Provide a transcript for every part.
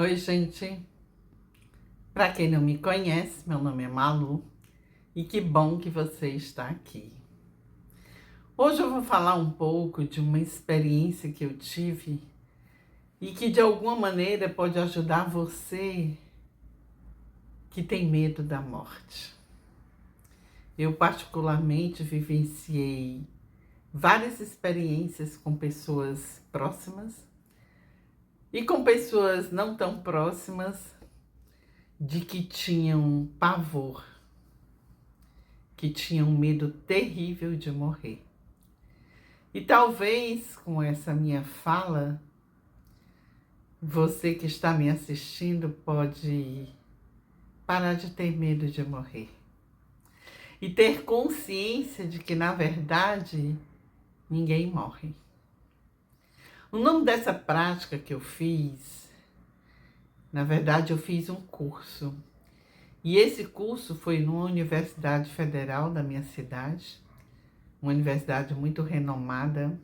Oi, gente. Para quem não me conhece, meu nome é Malu e que bom que você está aqui. Hoje eu vou falar um pouco de uma experiência que eu tive e que de alguma maneira pode ajudar você que tem medo da morte. Eu particularmente vivenciei várias experiências com pessoas próximas e com pessoas não tão próximas de que tinham pavor, que tinham medo terrível de morrer. E talvez com essa minha fala, você que está me assistindo pode parar de ter medo de morrer. E ter consciência de que, na verdade, ninguém morre. O nome dessa prática que eu fiz, na verdade, eu fiz um curso. E esse curso foi numa universidade federal da minha cidade, uma universidade muito renomada,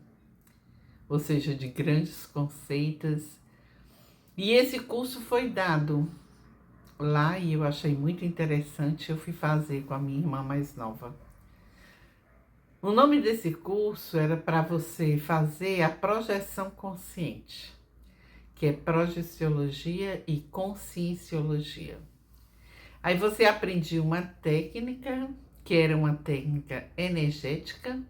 ou seja, de grandes conceitos. E esse curso foi dado lá e eu achei muito interessante, eu fui fazer com a minha irmã mais nova. O nome desse curso era para você fazer a projeção consciente, que é projeciologia e conscienciologia. Aí você aprendia uma técnica, que era uma técnica energética,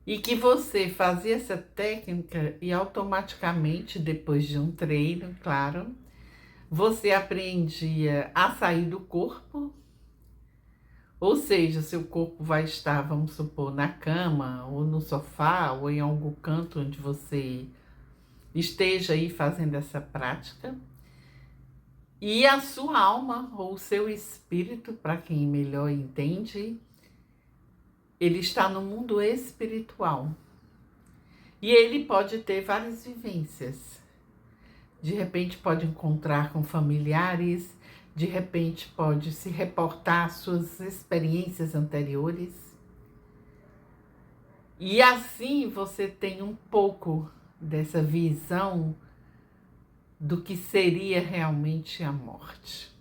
e que você fazia essa técnica e automaticamente, depois de um treino, claro, você aprendia a sair do corpo, ou seja, seu corpo vai estar, vamos supor, na cama, ou no sofá, ou em algum canto onde você esteja aí fazendo essa prática. E a sua alma, ou o seu espírito, para quem melhor entende, ele está no mundo espiritual. E ele pode ter várias vivências. De repente pode encontrar com familiares, de repente pode se reportar às suas experiências anteriores. E assim você tem um pouco dessa visão do que seria realmente a morte.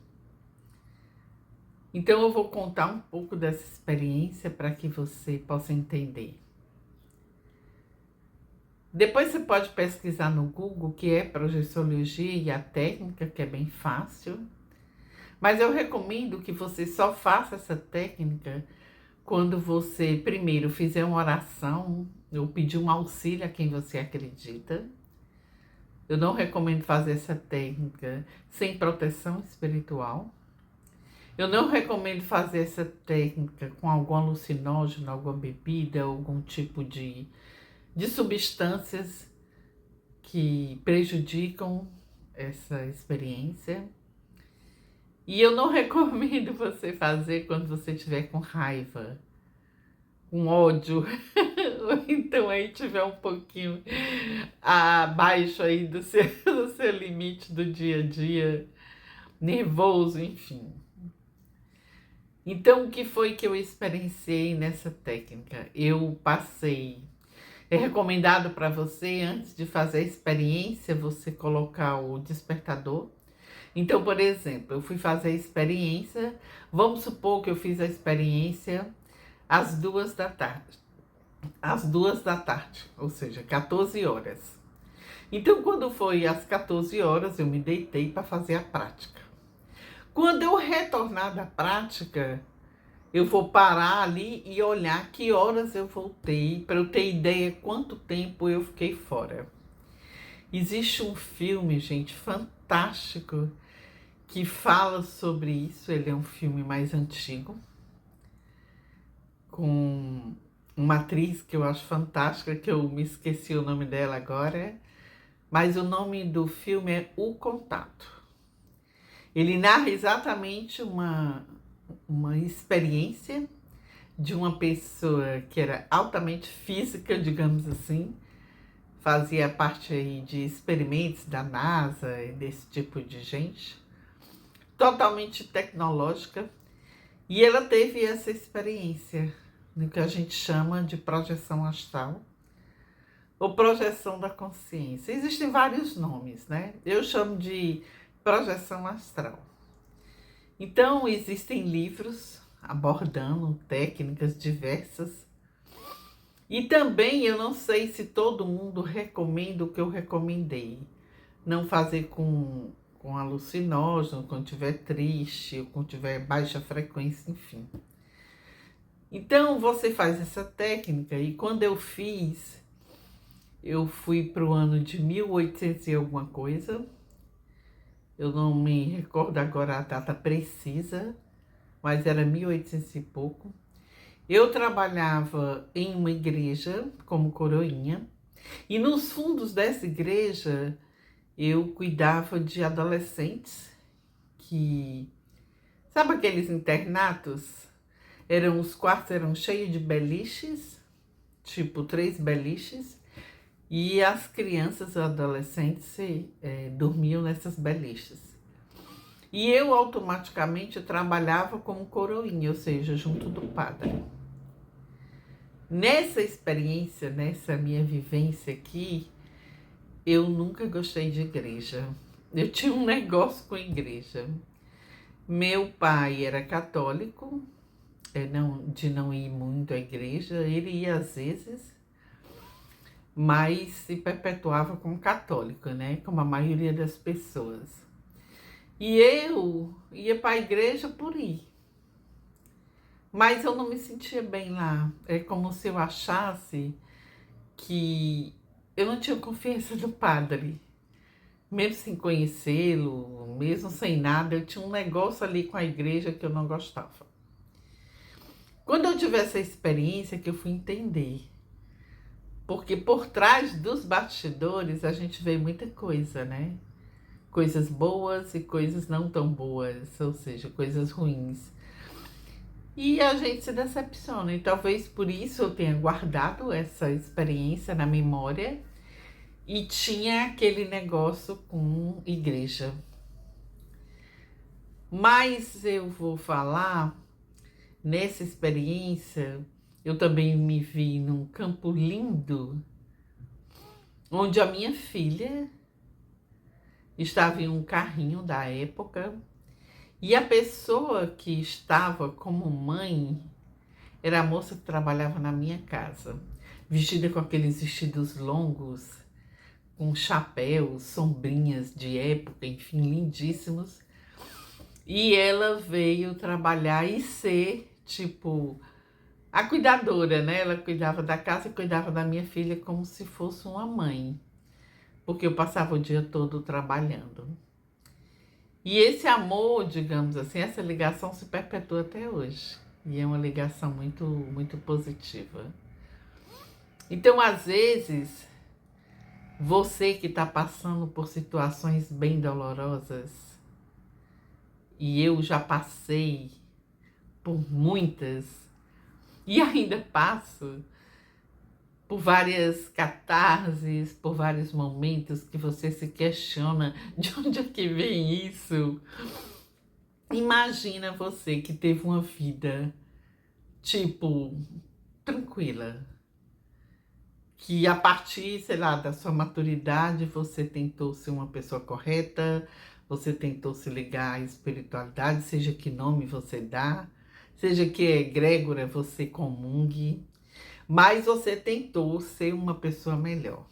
Então eu vou contar um pouco dessa experiência para que você possa entender. Depois você pode pesquisar no Google o que é projeciologia e a técnica, que é bem fácil. Mas eu recomendo que você só faça essa técnica quando você primeiro fizer uma oração ou pedir um auxílio a quem você acredita. Eu não recomendo fazer essa técnica sem proteção espiritual. Eu não recomendo fazer essa técnica com algum alucinógeno, alguma bebida, algum tipo de substâncias que prejudicam essa experiência. E eu não recomendo você fazer quando você estiver com raiva, com ódio, ou então aí tiver um pouquinho abaixo aí do seu limite do dia a dia, nervoso, enfim. Então, o que foi que eu experienciei nessa técnica? Eu passei. É recomendado para você, antes de fazer a experiência, você colocar o despertador. Então, por exemplo, eu fui fazer a experiência, vamos supor que eu fiz a experiência às 2 da tarde. Às 2 da tarde, ou seja, 14 horas. Então, quando foi às 14 horas, eu me deitei para fazer a prática. Quando eu retornar da prática, eu vou parar ali e olhar que horas eu voltei, para eu ter ideia quanto tempo eu fiquei fora. Existe um filme, gente, fantástico, que fala sobre isso. Ele é um filme mais antigo, com uma atriz que eu acho fantástica, que eu me esqueci o nome dela agora, mas o nome do filme é O Contato. Ele narra exatamente uma experiência de uma pessoa que era altamente física, digamos assim, fazia parte aí de experimentos da NASA e desse tipo de gente, totalmente tecnológica, e ela teve essa experiência no que a gente chama de projeção astral, ou projeção da consciência. Existem vários nomes, né? Eu chamo de projeção astral. Então, existem livros abordando técnicas diversas. E também eu não sei se todo mundo recomenda o que eu recomendei. Não fazer com alucinógeno, quando estiver triste, ou quando tiver baixa frequência, enfim. Então, você faz essa técnica e quando eu fiz, eu fui para o ano de 1800 e alguma coisa. Eu não me recordo agora a data precisa, mas era 1800 e pouco. Eu trabalhava em uma igreja como coroinha e nos fundos dessa igreja eu cuidava de adolescentes que... Sabe aqueles internatos? Os quartos eram cheios de beliches, tipo 3 beliches, e as crianças e adolescentes dormiam nessas beliches. E eu automaticamente trabalhava como coroinha, ou seja, junto do padre. Nessa experiência, nessa minha vivência aqui, eu nunca gostei de igreja. Eu tinha um negócio com a igreja. Meu pai era católico, de não ir muito à igreja, ele ia às vezes, mas se perpetuava como católico, né? Como a maioria das pessoas. E eu ia para a igreja por ir. Mas eu não me sentia bem lá. É como se eu achasse que eu não tinha confiança no padre. Mesmo sem conhecê-lo, mesmo sem nada, eu tinha um negócio ali com a igreja que eu não gostava. Quando eu tive essa experiência que eu fui entender, porque por trás dos bastidores a gente vê muita coisa, né? Coisas boas e coisas não tão boas, ou seja, coisas ruins. E a gente se decepciona, e talvez por isso eu tenha guardado essa experiência na memória e tinha aquele negócio com igreja. Mas eu vou falar, nessa experiência, eu também me vi num campo lindo, onde a minha filha estava em um carrinho da época, e a pessoa que estava como mãe era a moça que trabalhava na minha casa, vestida com aqueles vestidos longos, com chapéus, sombrinhas de época, enfim, lindíssimos. E ela veio trabalhar e ser, tipo, a cuidadora, né? Ela cuidava da casa e cuidava da minha filha como se fosse uma mãe, porque eu passava o dia todo trabalhando. E esse amor, digamos assim, essa ligação se perpetua até hoje. E é uma ligação muito, muito positiva. Então, às vezes, você que está passando por situações bem dolorosas, e eu já passei por muitas, e ainda passo por várias catarses, por vários momentos que você se questiona de onde é que vem isso. Imagina você que teve uma vida, tipo, tranquila, que a partir, sei lá, da sua maturidade, você tentou ser uma pessoa correta, você tentou se ligar à espiritualidade, seja que nome você dá, seja que egrégora você comungue, mas você tentou ser uma pessoa melhor.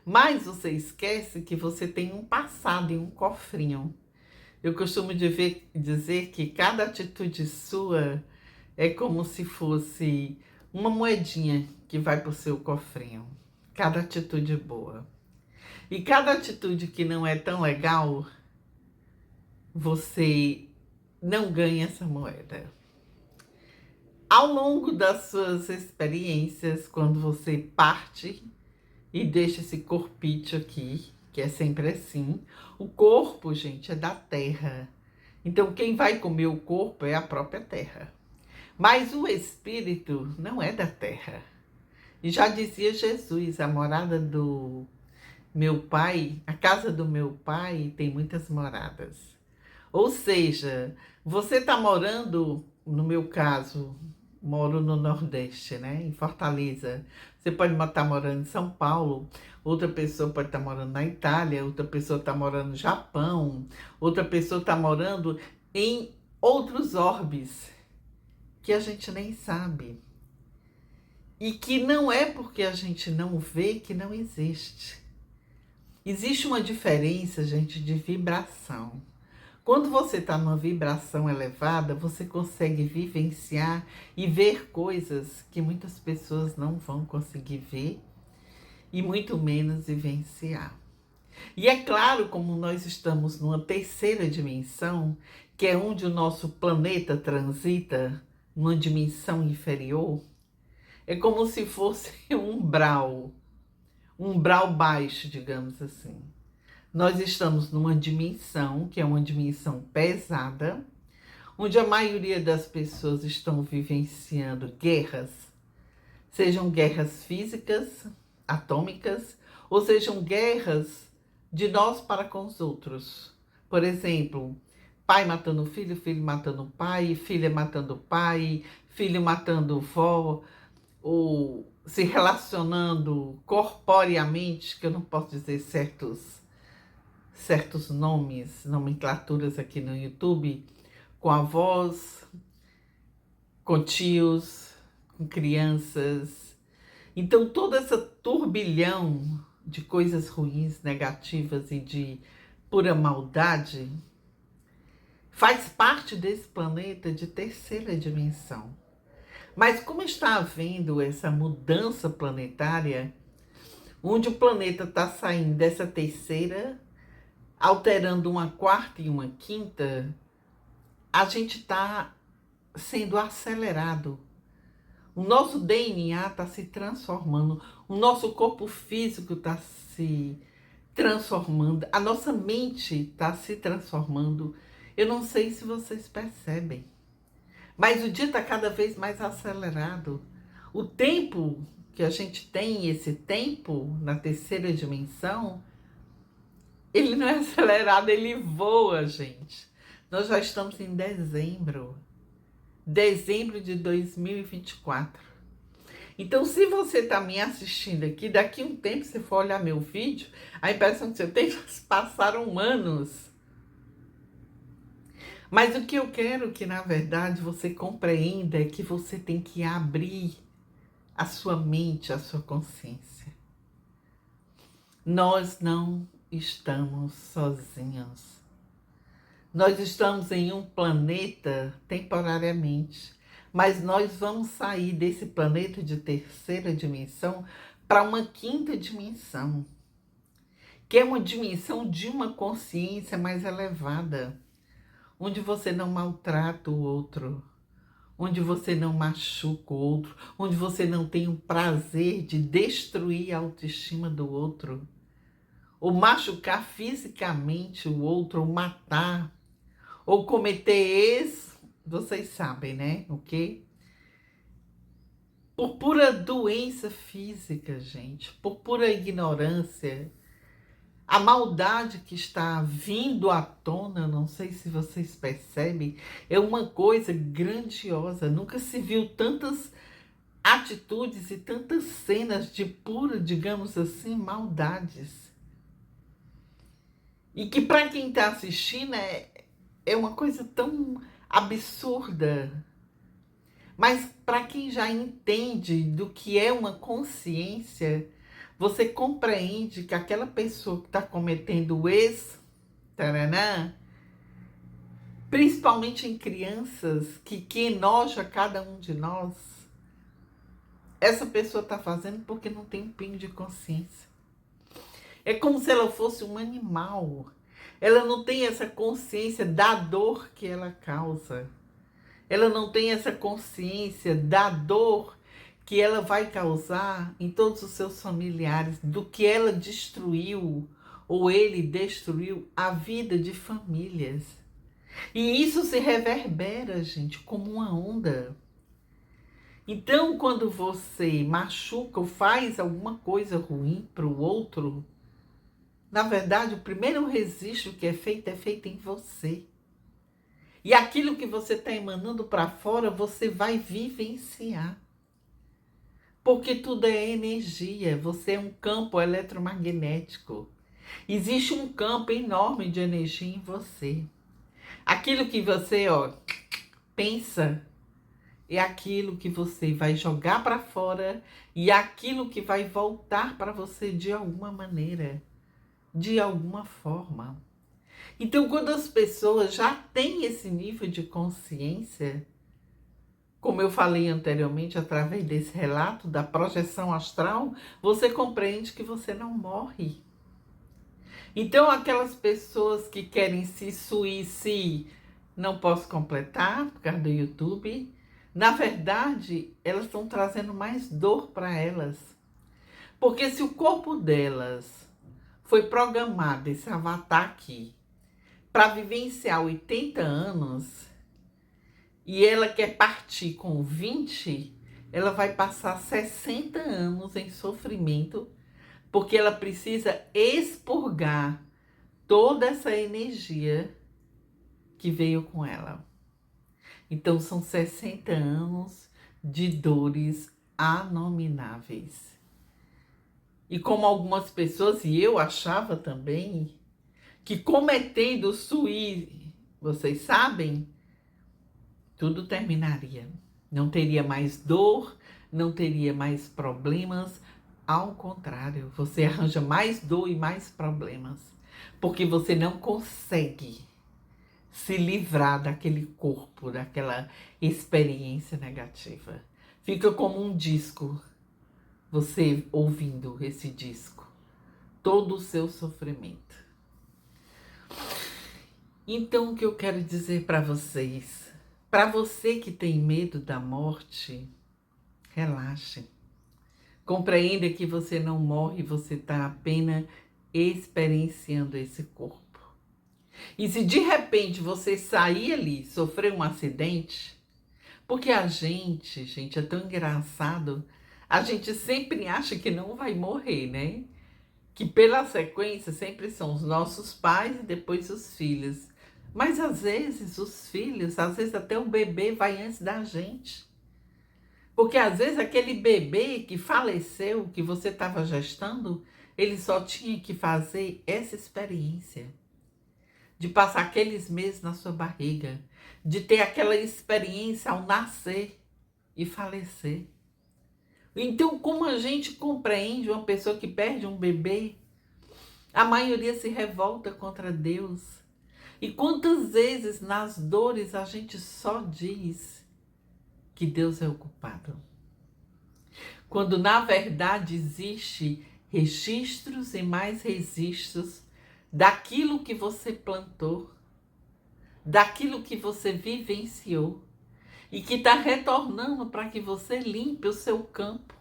Mas você esquece que você tem um passado e um cofrinho. Eu costumo dizer que cada atitude sua é como se fosse uma moedinha que vai para o seu cofrinho. Cada atitude boa. E cada atitude que não é tão legal, você não ganha essa moeda. Ao longo das suas experiências, quando você parte e deixa esse corpício aqui, que é sempre assim, o corpo, gente, é da terra. Então, quem vai comer o corpo é a própria terra. Mas o espírito não é da terra. E já dizia Jesus, a morada do meu pai, a casa do meu pai tem muitas moradas. Ou seja, você está morando, no meu caso, moro no Nordeste, né? Em Fortaleza. Você pode estar morando em São Paulo, outra pessoa pode estar morando na Itália, outra pessoa está morando no Japão, outra pessoa está morando em outros orbes que a gente nem sabe. E que não é porque a gente não vê que não existe. Existe uma diferença, gente, de vibração. Quando você está numa vibração elevada, você consegue vivenciar e ver coisas que muitas pessoas não vão conseguir ver e muito menos vivenciar. E é claro, como nós estamos numa terceira dimensão, que é onde o nosso planeta transita, numa dimensão inferior, é como se fosse um umbral baixo, digamos assim. Nós estamos numa dimensão, que é uma dimensão pesada, onde a maioria das pessoas estão vivenciando guerras, sejam guerras físicas, atômicas, ou sejam guerras de nós para com os outros. Por exemplo, pai matando filho, filho matando pai, filha matando pai, filho matando vó, ou se relacionando corporeamente, que eu não posso dizer certos nomes, nomenclaturas aqui no YouTube, com avós, com tios, com crianças. Então, todo esse turbilhão de coisas ruins, negativas e de pura maldade faz parte desse planeta de terceira dimensão. Mas como está havendo essa mudança planetária, onde o planeta está saindo dessa terceira, alterando uma quarta e uma quinta, a gente está sendo acelerado. O nosso DNA está se transformando, o nosso corpo físico está se transformando, a nossa mente está se transformando. Eu não sei se vocês percebem, mas o dia está cada vez mais acelerado. O tempo que a gente tem, esse tempo na terceira dimensão, ele não é acelerado, ele voa, gente. Nós já estamos em dezembro de 2024. Então, se você está me assistindo aqui, daqui a um tempo você for olhar meu vídeo, a impressão que você tem é que passaram anos. Mas o que eu quero que, na verdade, você compreenda é que você tem que abrir a sua mente, a sua consciência. Nós não estamos sozinhos. Nós estamos em um planeta temporariamente, mas nós vamos sair desse planeta de terceira dimensão para uma quinta dimensão, que é uma dimensão de uma consciência mais elevada, onde você não maltrata o outro, onde você não machuca o outro, onde você não tem o prazer de destruir a autoestima do outro, ou machucar fisicamente o outro, ou matar, ou cometer vocês sabem, né? O quê? Por pura doença física, gente, por pura ignorância, a maldade que está vindo à tona, não sei se vocês percebem, é uma coisa grandiosa. Nunca se viu tantas atitudes e tantas cenas de pura, digamos assim, maldades. E que para quem está assistindo é uma coisa tão absurda. Mas para quem já entende do que é uma consciência, você compreende que aquela pessoa que está cometendo taranã, principalmente em crianças, que enoja cada um de nós, essa pessoa está fazendo porque não tem um pingo de consciência. É como se ela fosse um animal. Ela não tem essa consciência da dor que ela causa. Ela não tem essa consciência da dor que ela vai causar em todos os seus familiares, do que ela destruiu ou ele destruiu a vida de famílias. E isso se reverbera, gente, como uma onda. Então, quando você machuca ou faz alguma coisa ruim para o outro, na verdade, o primeiro registro que é feito em você. E aquilo que você está emanando para fora, você vai vivenciar. Porque tudo é energia, você é um campo eletromagnético. Existe um campo enorme de energia em você. Aquilo que você, pensa é aquilo que você vai jogar para fora e aquilo que vai voltar para você de alguma maneira, de alguma forma. Então, quando as pessoas já têm esse nível de consciência, como eu falei anteriormente, através desse relato da projeção astral, você compreende que você não morre. Então, aquelas pessoas que querem se suicidar, não posso completar por causa do YouTube, na verdade, elas estão trazendo mais dor para elas. Porque se o corpo delas foi programado, esse avatar aqui, para vivenciar 80 anos, e ela quer partir com 20, ela vai passar 60 anos em sofrimento, porque ela precisa expurgar toda essa energia que veio com ela. Então são 60 anos de dores anomináveis. E como algumas pessoas, e eu achava também, que cometendo suicídio, vocês sabem, tudo terminaria. Não teria mais dor, não teria mais problemas. Ao contrário, você arranja mais dor e mais problemas. Porque você não consegue se livrar daquele corpo, daquela experiência negativa. Fica como um disco, você ouvindo esse disco, todo o seu sofrimento. Então, o que eu quero dizer para vocês, para você que tem medo da morte, relaxe. Compreenda que você não morre, você está apenas experienciando esse corpo. E se de repente você sair ali, sofrer um acidente, porque a gente é tão engraçado, a gente sempre acha que não vai morrer, né? Que pela sequência sempre são os nossos pais e depois os filhos. Mas às vezes os filhos, às vezes até o bebê vai antes da gente. Porque às vezes aquele bebê que faleceu, que você estava gestando, ele só tinha que fazer essa experiência. De passar aqueles meses na sua barriga, de ter aquela experiência ao nascer e falecer. Então, como a gente compreende uma pessoa que perde um bebê? A maioria se revolta contra Deus. E quantas vezes nas dores a gente só diz que Deus é o culpado? Quando na verdade existe registros e mais registros daquilo que você plantou, daquilo que você vivenciou e que está retornando para que você limpe o seu campo.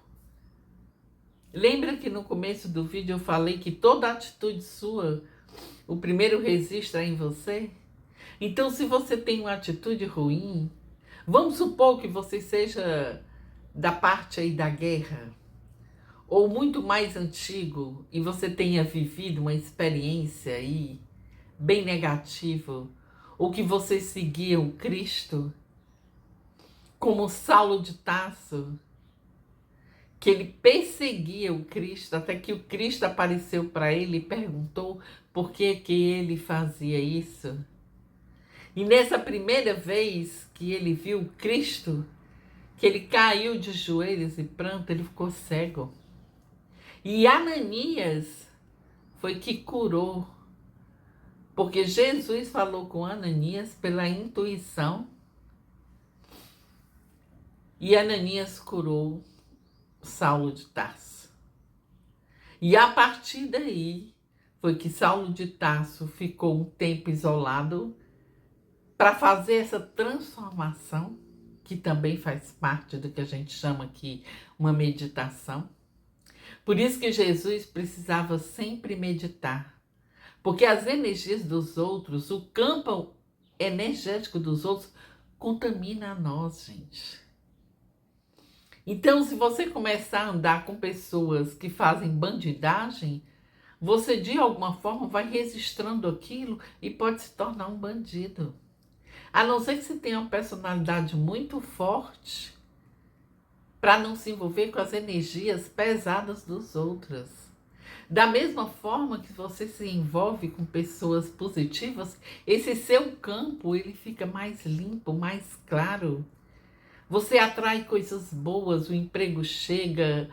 Lembra que no começo do vídeo eu falei que toda atitude sua, o primeiro registro é em você? Então, se você tem uma atitude ruim, vamos supor que você seja da parte aí da guerra, ou muito mais antigo, e você tenha vivido uma experiência aí bem negativa, ou que você seguia o Cristo, como Saulo de Tarso, que ele perseguia o Cristo, até que o Cristo apareceu para ele e perguntou por que ele fazia isso. E nessa primeira vez que ele viu o Cristo, que ele caiu de joelhos e pranto, ele ficou cego. E Ananias foi que curou, porque Jesus falou com Ananias pela intuição, e Ananias curou Saulo de Tarso. E a partir daí foi que Saulo de Tarso ficou um tempo isolado para fazer essa transformação, que também faz parte do que a gente chama aqui uma meditação. Por isso que Jesus precisava sempre meditar, porque as energias dos outros, o campo energético dos outros contamina a nós, gente. Então, se você começar a andar com pessoas que fazem bandidagem, você de alguma forma vai registrando aquilo e pode se tornar um bandido. A não ser que você tenha uma personalidade muito forte para não se envolver com as energias pesadas dos outros. Da mesma forma que você se envolve com pessoas positivas, esse seu campo ele fica mais limpo, mais claro. Você atrai coisas boas, o emprego chega,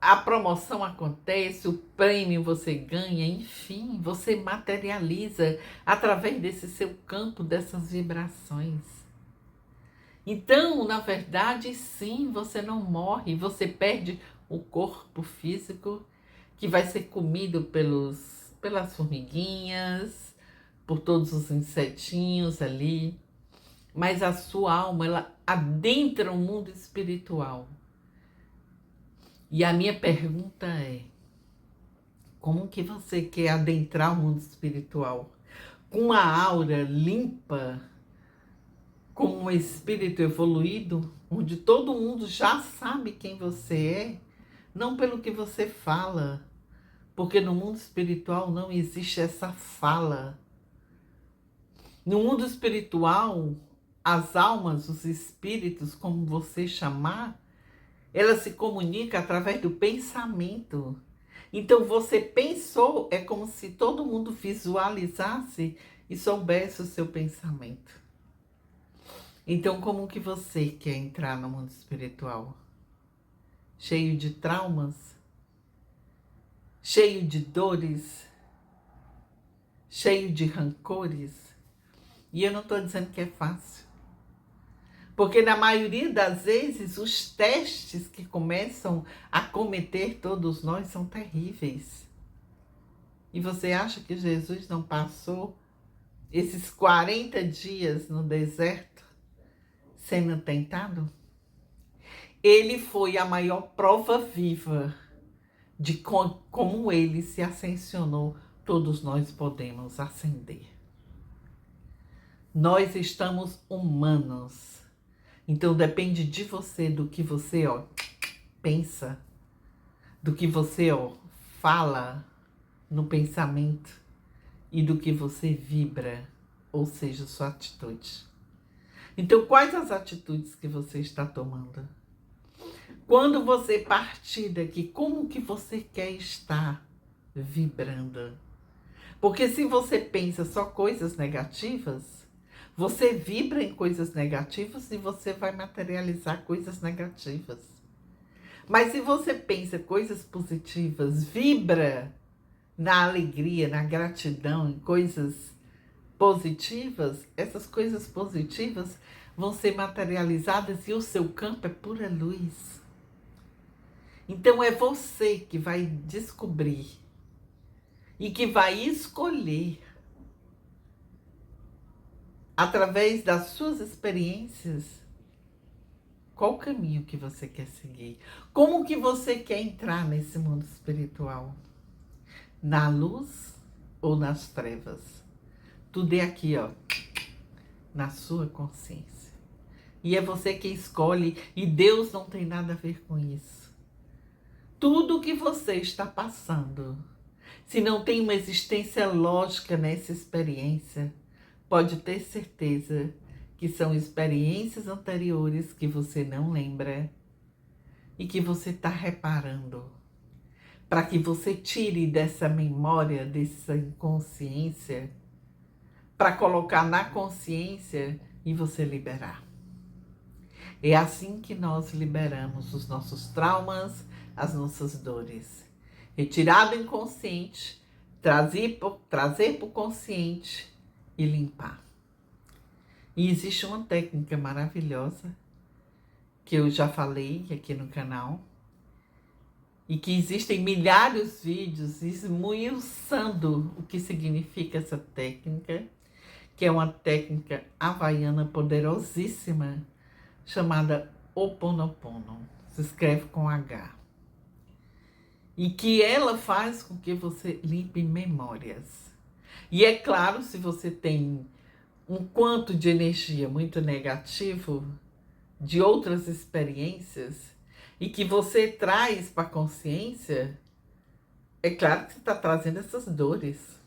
a promoção acontece, o prêmio você ganha, enfim, você materializa através desse seu campo, dessas vibrações. Então, na verdade, sim, você não morre, você perde o corpo físico, que vai ser comido pelas formiguinhas, por todos os insetinhos ali, mas a sua alma, ela adentra o mundo espiritual. E a minha pergunta é: como que você quer adentrar o mundo espiritual? Com uma aura limpa, com um espírito evoluído, onde todo mundo já sabe quem você é, não pelo que você fala, porque no mundo espiritual não existe essa fala. No mundo espiritual, as almas, os espíritos, como você chamar, ela se comunica através do pensamento. Então você pensou, é como se todo mundo visualizasse e soubesse o seu pensamento. Então como que você quer entrar no mundo espiritual? Cheio de traumas? Cheio de dores? Cheio de rancores? E eu não estou dizendo que é fácil. Porque na maioria das vezes, os testes que começam a cometer todos nós são terríveis. E você acha que Jesus não passou esses 40 dias no deserto sendo tentado? Ele foi a maior prova viva de como ele se ascensionou. Todos nós podemos ascender. Nós estamos humanos. Então depende de você, do que você pensa, do que você fala no pensamento e do que você vibra, ou seja, sua atitude. Então quais as atitudes que você está tomando? Quando você partir daqui, como que você quer estar vibrando? Porque se você pensa só coisas negativas, você vibra em coisas negativas e você vai materializar coisas negativas. Mas se você pensa coisas positivas, vibra na alegria, na gratidão, em coisas positivas, essas coisas positivas vão ser materializadas e o seu campo é pura luz. Então é você que vai descobrir e que vai escolher, através das suas experiências, qual o caminho que você quer seguir. Como que você quer entrar nesse mundo espiritual? Na luz ou nas trevas? Tudo é aqui, na sua consciência. E é você que escolhe, e Deus não tem nada a ver com isso. Tudo que você está passando, se não tem uma existência lógica nessa experiência, pode ter certeza que são experiências anteriores que você não lembra e que você está reparando, para que você tire dessa memória, dessa inconsciência, para colocar na consciência e você liberar. É assim que nós liberamos os nossos traumas, as nossas dores. Retirar do inconsciente, trazer para o consciente e limpar. E existe uma técnica maravilhosa que eu já falei aqui no canal e que existem milhares de vídeos esmiuçando o que significa essa técnica, que é uma técnica havaiana poderosíssima chamada Ho'oponopono. Se escreve com H. E que ela faz com que você limpe memórias. E é claro, se você tem um quanto de energia muito negativo de outras experiências e que você traz para a consciência, é claro que você está trazendo essas dores,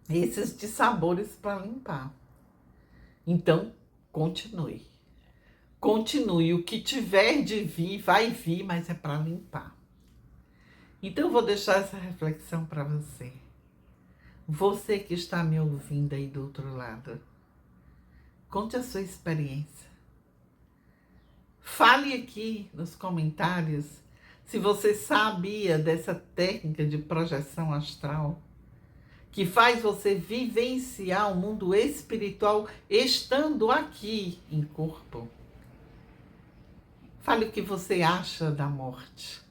esses dissabores para limpar. Então, continue. Continue. O que tiver de vir, vai vir, mas é para limpar. Então, eu vou deixar essa reflexão para você. Você que está me ouvindo aí do outro lado, conte a sua experiência. Fale aqui nos comentários se você sabia dessa técnica de projeção astral que faz você vivenciar o mundo espiritual estando aqui em corpo. Fale o que você acha da morte.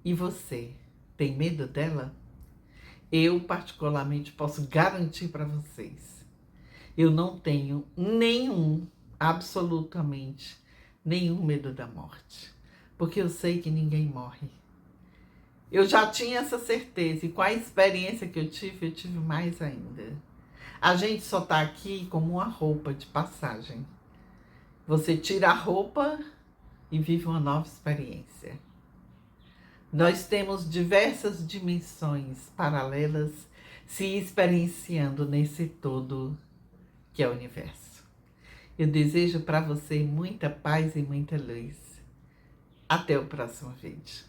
E você, tem medo dela? Eu, particularmente, posso garantir para vocês. Eu não tenho absolutamente nenhum medo da morte. Porque eu sei que ninguém morre. Eu já tinha essa certeza e com a experiência que eu tive mais ainda. A gente só está aqui como uma roupa de passagem. Você tira a roupa e vive uma nova experiência. Nós temos diversas dimensões paralelas se experienciando nesse todo que é o universo. Eu desejo para você muita paz e muita luz. Até o próximo vídeo.